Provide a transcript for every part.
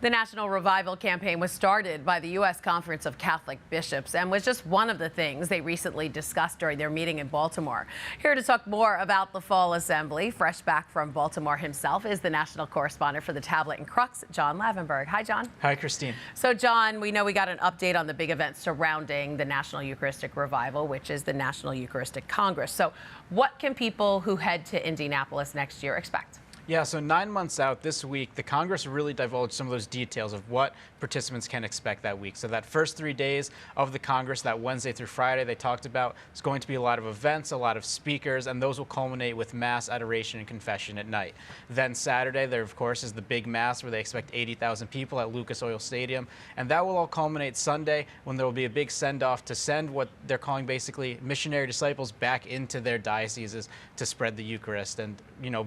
The National Revival campaign was started by the U.S. Conference of Catholic Bishops and was just one of the things they recently discussed during their meeting in Baltimore. Here to talk more about the Fall Assembly, fresh back from Baltimore himself, is the national correspondent for the Tablet and Crux, John Lavenberg. Hi, John. Hi, Christine. So, John, we know we got an update on the big events surrounding the National Eucharistic Revival, which is the National Eucharistic Congress. So what can people who head to Indianapolis next year expect? Yeah, so 9 months out this week, the Congress really divulged some of those details of what participants can expect that week. So that first 3 days of the Congress, that Wednesday through Friday, they talked about it's going to be a lot of events, a lot of speakers, and those will culminate with Mass, adoration, and confession at night. Then Saturday, there, of course, is the big Mass where they expect 80,000 people at Lucas Oil Stadium. And that will all culminate Sunday when there will be a big send-off to send what they're calling basically missionary disciples back into their dioceses to spread the Eucharist and,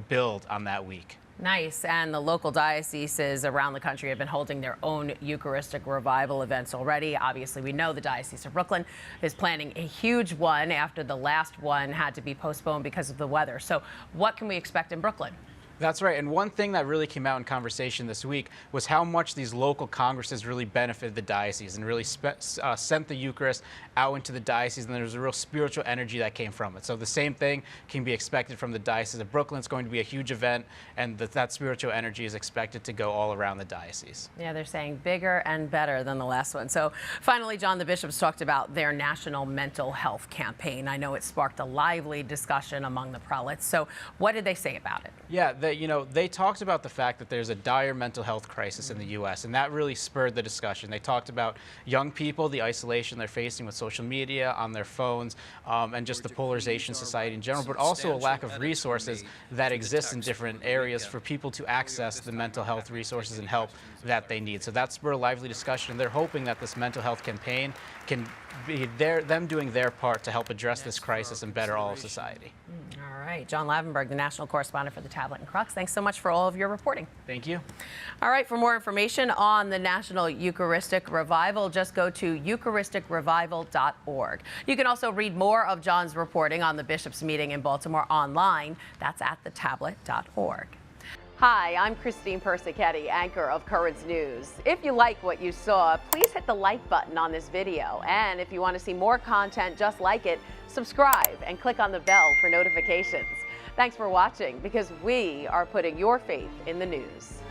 build on that week. Nice. And the local dioceses around the country have been holding their own Eucharistic revival events already. Obviously, we know the Diocese of Brooklyn is planning a huge one after the last one had to be postponed because of the weather. So what can we expect in Brooklyn? That's right. And one thing that really came out in conversation this week was how much these local congresses really benefited the diocese and really sent the Eucharist out into the diocese, and there was a real spiritual energy that came from it. So the same thing can be expected from the Diocese of Brooklyn. It's going to be a huge event, and that spiritual energy is expected to go all around the diocese. Yeah, they're saying bigger and better than the last one. So finally, John, the bishops talked about their national mental health campaign. I know it sparked a lively discussion among the prelates. So what did they say about it? Yeah, they talked about the fact that there's a dire mental health crisis in the U.S., and that really spurred the discussion. They talked about young people, the isolation they're facing with social media, on their phones, and just the polarization of society in general, but also a lack of resources that exist in different areas for people to access the mental health resources and help that they need. So that spurred a lively discussion, and they're hoping that this mental health campaign can be them doing their part to help address this crisis and better all of society. All right. John Lavenberg, the national correspondent for the Tablet and Crux. Thanks so much for all of your reporting. Thank you. All right. For more information on the National Eucharistic Revival, just go to eucharisticrevival.org. You can also read more of John's reporting on the bishops' meeting in Baltimore online. That's at thetablet.org. Hi, I'm Christine Persichetti, anchor of Currents News. If you like what you saw, please hit the like button on this video. And if you want to see more content just like it, subscribe and click on the bell for notifications. Thanks for watching, because we are putting your faith in the news.